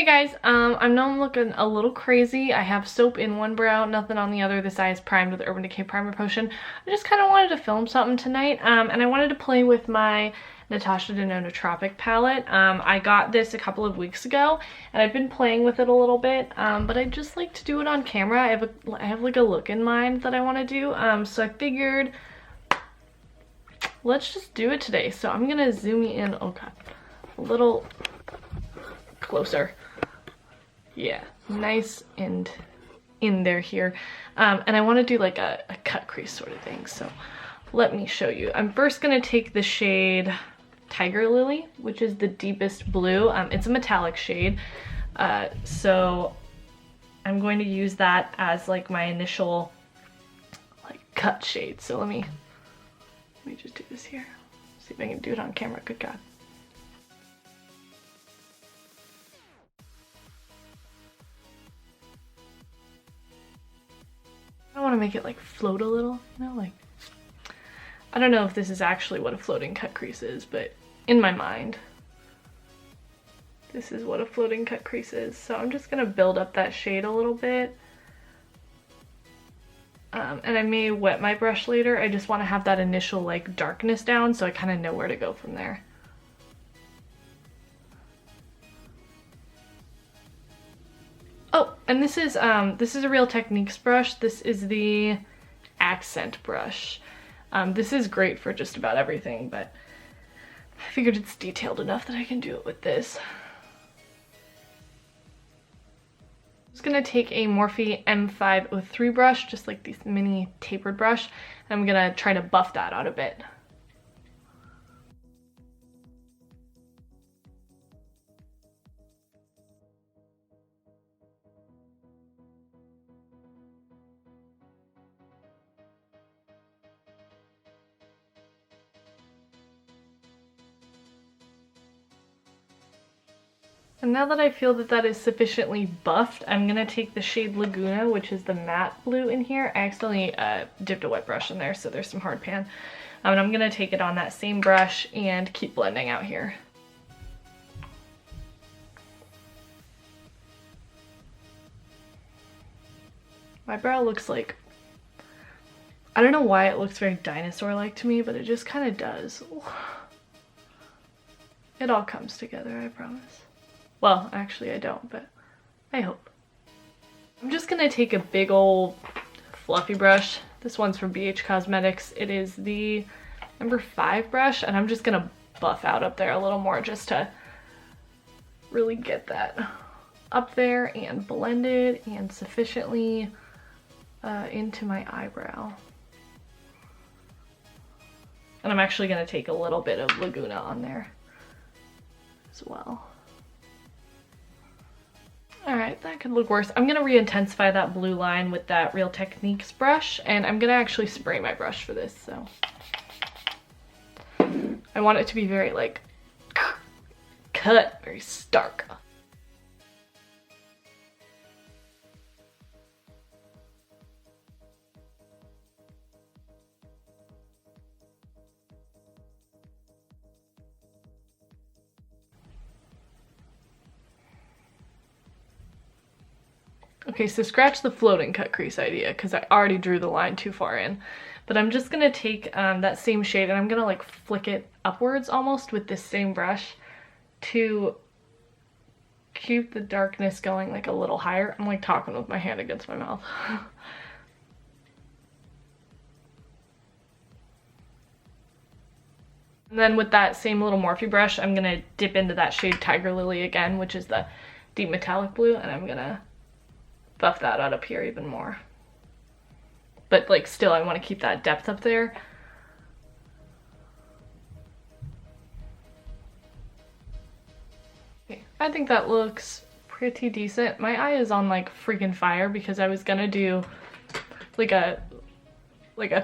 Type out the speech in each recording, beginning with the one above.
Hey guys, I know I'm looking a little crazy. I have soap in one brow, nothing on the other. This eye is primed with Urban Decay Primer Potion. I just kind of wanted to film something tonight, and I wanted to play with my Natasha Denona Tropic palette. I got this a couple of weeks ago, and I've been playing with it a little bit, but I just like to do it on camera. I have like a look in mind that I want to do, so I figured let's just do it today. So I'm gonna zoom in, oh god, a little closer. Yeah, nice and in there here. And I want to do like a cut crease sort of thing, so let me show you. I'm first going to take the shade Tiger Lily, which is the deepest blue. It's a metallic shade, so I'm going to use that as like my initial like cut shade. So let me just do this here. See if I can do it on camera. Good God. I want to make it like float a little, you know, like, I don't know if this is actually what a floating cut crease is, but in my mind, this is what a floating cut crease is. So I'm just going to build up that shade a little bit. And I may wet my brush later. I just want to have that initial like darkness down so I kind of know where to go from there. Oh, and this is a Real Techniques brush. This is the accent brush. This is great for just about everything, but I figured it's detailed enough that I can do it with this. I'm just gonna take a Morphe M503 brush, just like this mini tapered brush, and I'm gonna try to buff that out a bit. And now that I feel that that is sufficiently buffed, I'm going to take the shade Laguna, which is the matte blue in here. I accidentally dipped a wet brush in there, so there's some hard pan. And I'm going to take it on that same brush and keep blending out here. My brow looks like, I don't know why it looks very dinosaur-like to me, but it just kind of does. It all comes together, I promise. Well, actually I don't, but I hope. I'm just gonna take a big old fluffy brush. This one's from BH Cosmetics. It is the number 5 brush, and I'm just gonna buff out up there a little more just to really get that up there and blended and sufficiently into my eyebrow. And I'm actually gonna take a little bit of Laguna on there as well. Alright, that could look worse. I'm going to re-intensify that blue line with that Real Techniques brush, and I'm going to actually spray my brush for this, so. I want it to be very, like, cut, very stark. Okay, so scratch the floating cut crease idea because I already drew the line too far in. But I'm just going to take that same shade and I'm going to like flick it upwards almost with this same brush to keep the darkness going like a little higher. I'm like talking with my hand against my mouth. And then with that same little Morphe brush, I'm going to dip into that shade Tiger Lily again, which is the deep metallic blue, and I'm going to buff that out up here even more. But like still I want to keep that depth up there. Okay, I think that looks pretty decent. My eye is on like freaking fire because I was gonna do like a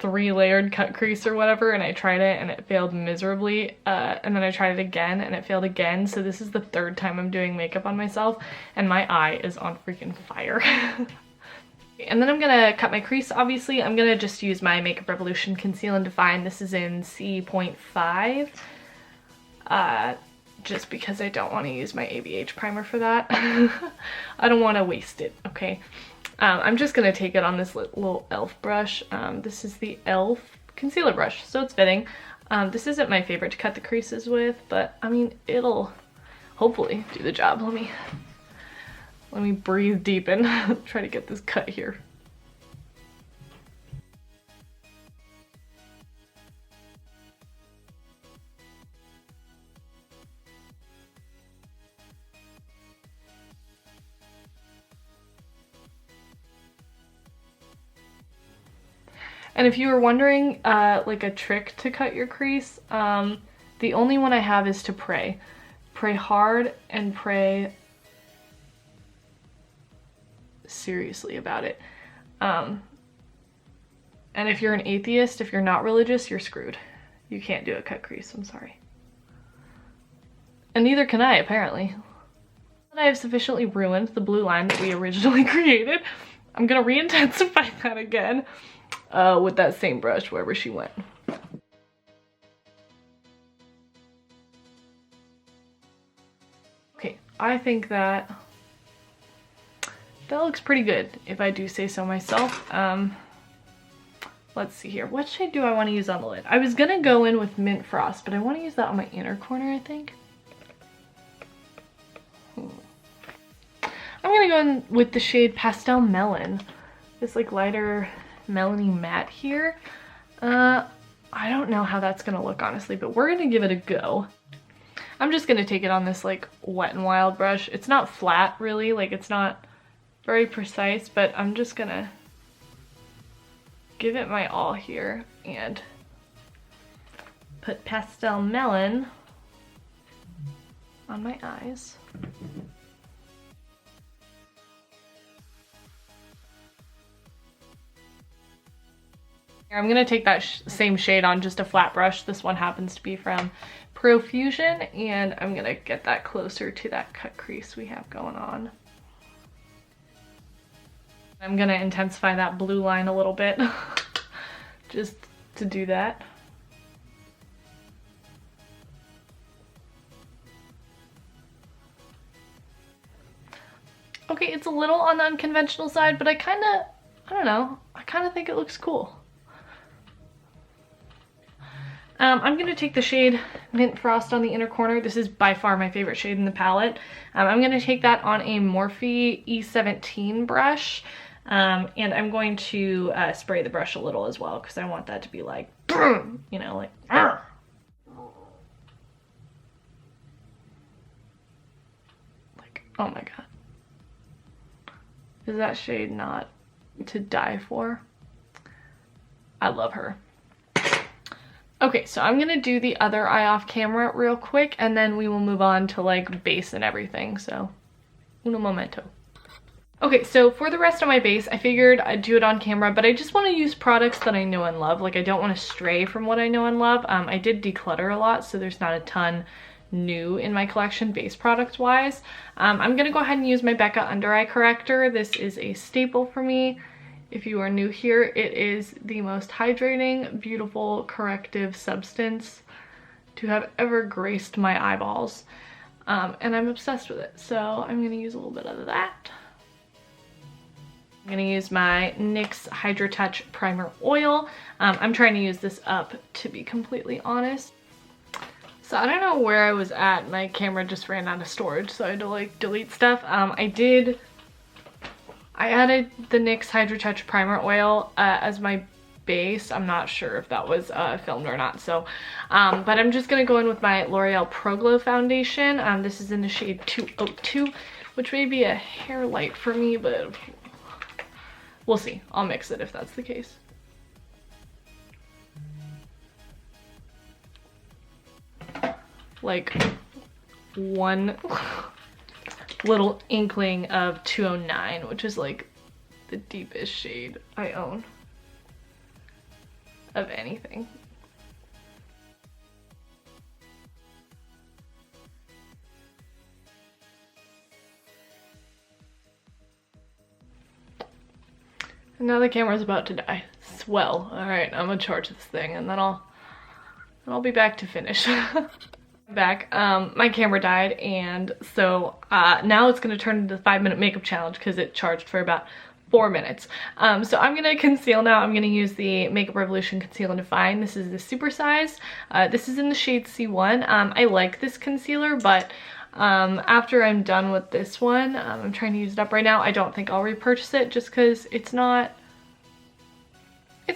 3-layered cut crease or whatever, and I tried it and it failed miserably, and then I tried it again and it failed again. So this is the 3rd time I'm doing makeup on myself and my eye is on freaking fire. And then I'm gonna cut my crease. Obviously I'm gonna just use my Makeup Revolution Conceal and Define. This is in C.5. just because I don't want to use my ABH primer for that. I don't want to waste it, okay? I'm just going to take it on this little e.l.f. brush. This is the e.l.f. concealer brush, so it's fitting. This isn't my favorite to cut the creases with, but I mean, it'll hopefully do the job. Let me breathe deep and try to get this cut here. And if you were wondering, like a trick to cut your crease, the only one I have is to pray. Pray hard and pray seriously about it. And if you're an atheist, if you're not religious, you're screwed. You can't do a cut crease, I'm sorry. And neither can I, apparently. I have sufficiently ruined the blue line that we originally created. I'm gonna re-intensify that again. With that same brush wherever she went. Okay, I think that looks pretty good, if I do say so myself. Let's see here. What shade do I want to use on the lid? I was gonna go in with Mint Frost, but I want to use that on my inner corner, I think. I'm gonna go in with the shade Pastel Melon. This like lighter melony matte here. I don't know how that's gonna look, honestly, but we're gonna give it a go. I'm just gonna take it on this like Wet n Wild brush. It's not flat really, like it's not very precise, but I'm just gonna give it my all here and put Pastel Melon on my eyes. I'm gonna take that same shade on just a flat brush. This one happens to be from Profusion, and I'm gonna get that closer to that cut crease we have going on. I'm gonna intensify that blue line a little bit, just to do that. Okay, it's a little on the unconventional side, but I don't know, I kinda think it looks cool. I'm going to take the shade Mint Frost on the inner corner. This is by far my favorite shade in the palette. I'm going to take that on a Morphe E17 brush. And I'm going to spray the brush a little as well, because I want that to be like, you know, like, oh my god. Is that shade not to die for? I love her. Okay, so I'm gonna do the other eye off camera real quick, and then we will move on to like base and everything, so uno momento. Okay, so for the rest of my base, I figured I'd do it on camera, but I just want to use products that I know and love. Like, I don't want to stray from what I know and love. I did declutter a lot, so there's not a ton new in my collection base product wise. I'm gonna go ahead and use my Becca Under Eye Corrector. This is a staple for me. If you are new here, it is the most hydrating, beautiful, corrective substance to have ever graced my eyeballs. And I'm obsessed with it, so I'm gonna use a little bit of that. I'm gonna use my NYX Hydra Touch Primer Oil. I'm trying to use this up, to be completely honest. So I don't know where I was at. My camera just ran out of storage, so I had to like delete stuff. I added the NYX Hydra Touch Primer Oil as my base. I'm not sure if that was filmed or not, so but I'm just gonna go in with my L'Oreal Pro Glow foundation. This is in the shade 202, which may be a hair light for me, but we'll see. I'll mix it if that's the case. Like one little inkling of 209, which is like the deepest shade I own of anything. And now the camera's about to die. Swell. All right, I'm gonna charge this thing and then I'll be back to finish. Back. My camera died, and so now it's going to turn into the 5-minute makeup challenge because it charged for about 4 minutes. So I'm going to conceal now. I'm going to use the Makeup Revolution Conceal and Define. This is the super size. This is in the shade C1. I like this concealer, but after I'm done with this one, I'm trying to use it up right now. I don't think I'll repurchase it just because it's not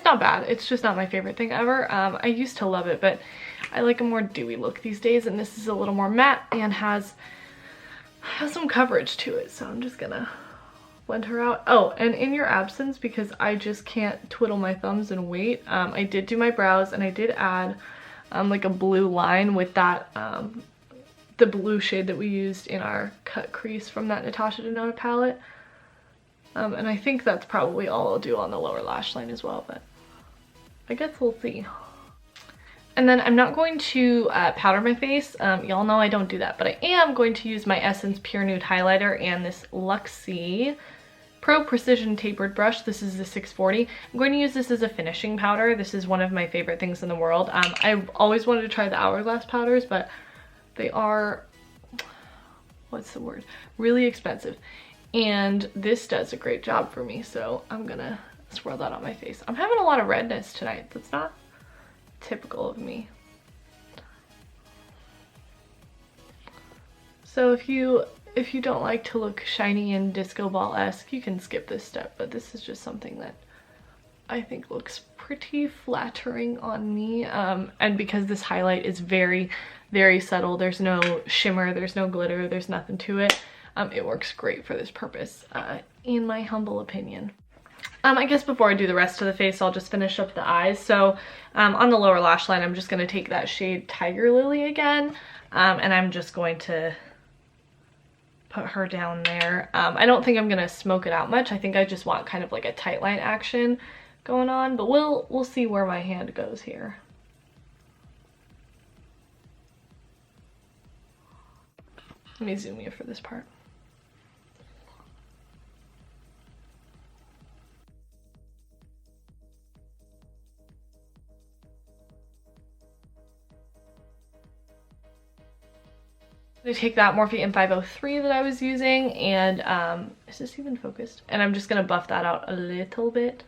bad. It's just not my favorite thing ever. I used to love it, but I like a more dewy look these days, and this is a little more matte and has some coverage to it, so I'm just gonna blend her out. Oh, and in your absence, because I just can't twiddle my thumbs and wait, I did do my brows, and I did add like a blue line with that the blue shade that we used in our cut crease from that Natasha Denona palette. And I think that's probably all I'll do on the lower lash line as well, but I guess we'll see. And then I'm not going to powder my face. Y'all know I don't do that, but I am going to use my Essence Pure Nude highlighter and this Luxie Pro Precision Tapered brush. This is the 640. I'm going to use this as a finishing powder. This is one of my favorite things in the world. I've always wanted to try the Hourglass powders, but they are, what's the word? Really expensive. And this does a great job for me, so I'm gonna swirl that on my face. I'm having a lot of redness tonight. That's not typical of me. So if you don't like to look shiny and disco ball-esque, you can skip this step, but this is just something that I think looks pretty flattering on me. And because this highlight is very, very subtle, there's no shimmer, there's no glitter, there's nothing to it. It works great for this purpose, in my humble opinion. I guess before I do the rest of the face, I'll just finish up the eyes. So on the lower lash line, I'm just going to take that shade Tiger Lily again, and I'm just going to put her down there. I don't think I'm going to smoke it out much. I think I just want kind of like a tight line action going on, but we'll see where my hand goes here. Let me zoom you for this part. I'm gonna take that Morphe M503 that I was using, and is this even focused? And I'm just gonna buff that out a little bit.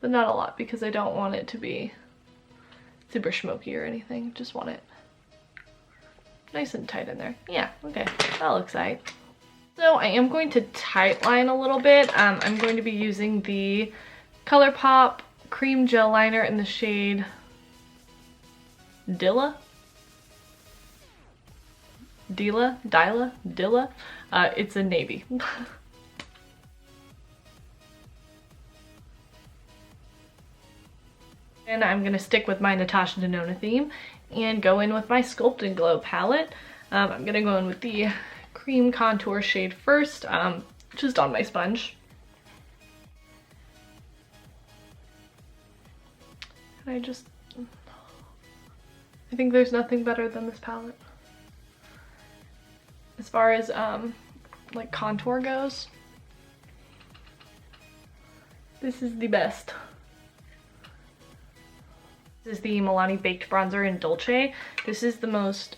But not a lot, because I don't want it to be super smoky or anything. Just want it nice and tight in there. Yeah, okay, that looks right. So I am going to tight line a little bit. I'm going to be using the Colourpop Cream Gel Liner in the shade Dila? Dila? It's a navy. And I'm going to stick with my Natasha Denona theme and go in with my Sculpt and Glow palette. I'm going to go in with the cream contour shade first, just on my sponge. And I think there's nothing better than this palette. As far as like contour goes, this is the best. This is the Milani Baked Bronzer in Dolce. This is the most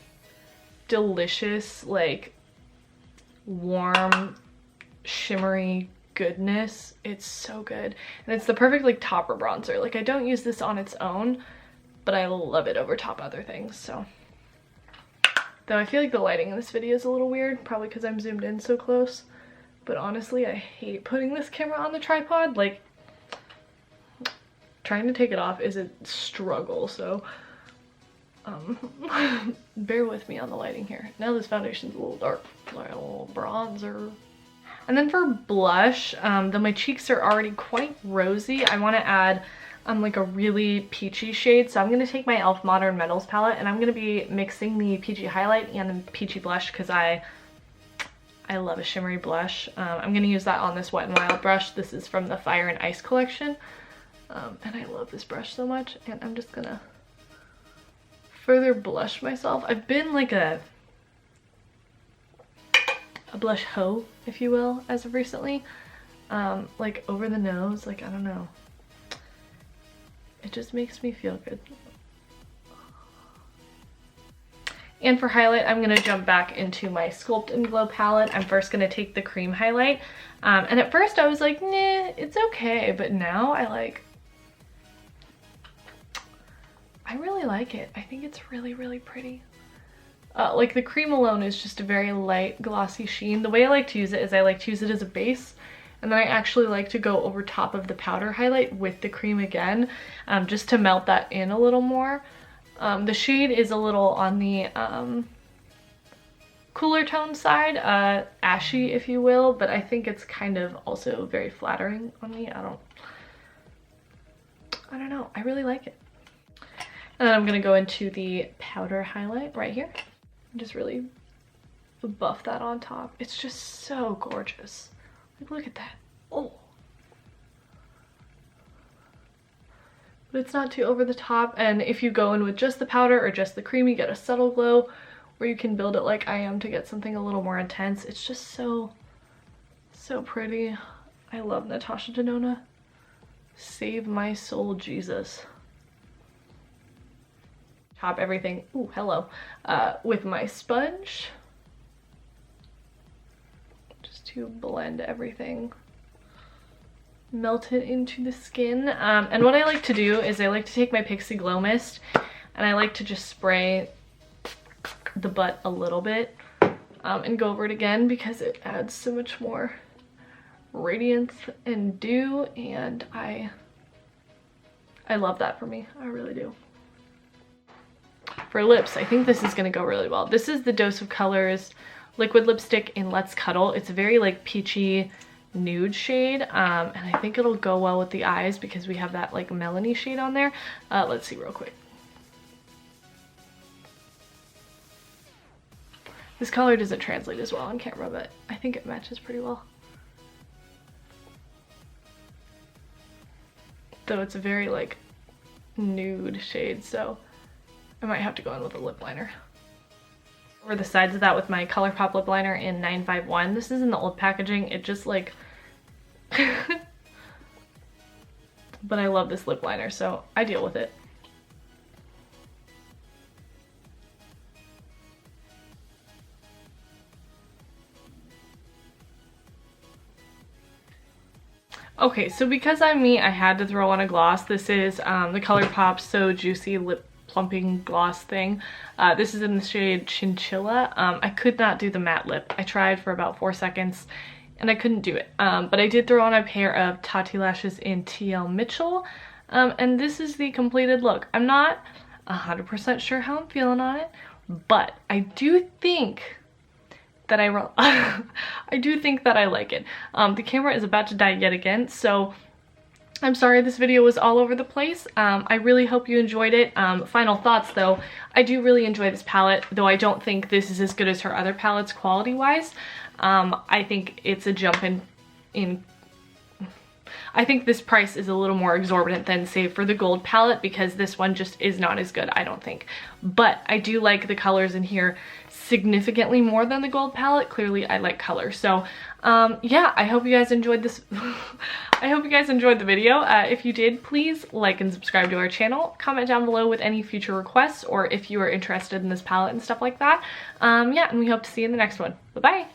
delicious, like, warm, shimmery goodness. It's so good. And it's the perfect, like, topper bronzer. Like, I don't use this on its own, but I love it over top other things, so. Though I feel like the lighting in this video is a little weird, probably because I'm zoomed in so close. But honestly, I hate putting this camera on the tripod. Like, trying to take it off is a struggle, so bear with me on the lighting here. Now this foundation's a little dark, like a little bronzer. And then for blush, though my cheeks are already quite rosy, I want to add like a really peachy shade. So I'm going to take my e.l.f. Modern Metals palette, and I'm going to be mixing the peachy highlight and the peachy blush because I love a shimmery blush. I'm going to use that on this Wet n Wild brush. This is from the Fire and Ice collection. And I love this brush so much, and I'm just gonna further blush myself. I've been like a blush hoe, if you will, as of recently. Like over the nose, like, I don't know. It just makes me feel good. And for highlight, I'm going to jump back into my Sculpt and Glow palette. I'm first going to take the cream highlight. And at first I was like, nah, it's okay. But now I really like it. I think it's really, really pretty. Like the cream alone is just a very light, glossy sheen. The way I like to use it is I like to use it as a base. And then I actually like to go over top of the powder highlight with the cream again, just to melt that in a little more. The shade is a little on the cooler tone side, ashy if you will, but I think it's kind of also very flattering on me. I don't know, I really like it. And then I'm gonna go into the powder highlight right here and just really buff that on top. It's just so gorgeous. Like, look at that. Oh. But it's not too over the top, and if you go in with just the powder or just the cream, you get a subtle glow, or you can build it like I am to get something a little more intense. It's just so pretty. I love Natasha Denona. Save my soul, Jesus. Top everything, ooh, hello, with my sponge, just to blend everything, melt it into the skin. And what I like to do is I like to take my Pixi Glow Mist and I like to just spray the butt a little bit and go over it again, because it adds so much more radiance and dew, and I love that for me. I really do. For lips, I think this is going to go really well. This is the Dose of Colors liquid lipstick in Let's Cuddle. It's a very like peachy nude shade, and I think it'll go well with the eyes because we have that like Milani shade on there. Let's see real quick. This color doesn't translate as well on camera, but I think it matches pretty well. Though it's a very like nude shade, so I might have to go in with a lip liner. Over the sides of that with my Colourpop Lipliner in 951. This is in the old packaging. It just like... but I love this lip liner, so I deal with it. Okay, so because I'm me, I had to throw on a gloss. This is the Colourpop So Juicy Lip Plumping gloss thing. This is in the shade Chinchilla. I could not do the matte lip. I tried for about 4 seconds and I couldn't do it. But I did throw on a pair of Tati lashes in TL Mitchell. And this is the completed look. I'm not 100% sure how I'm feeling on it, but I do think that I do think that I like it. The camera is about to die yet again, so I'm sorry this video was all over the place. I really hope you enjoyed it. Final thoughts though, I do really enjoy this palette, though I don't think this is as good as her other palettes quality wise. I think it's a jump in I think this price is a little more exorbitant than say for the gold palette, because this one just is not as good, I don't think. But I do like the colors in here significantly more than the gold palette. Clearly I like color. So yeah, I hope you guys enjoyed this. I hope you guys enjoyed the video. If you did, please like and subscribe to our channel. Comment down below with any future requests or if you are interested in this palette and stuff like that. Yeah, and we hope to see you in the next one. Bye-bye.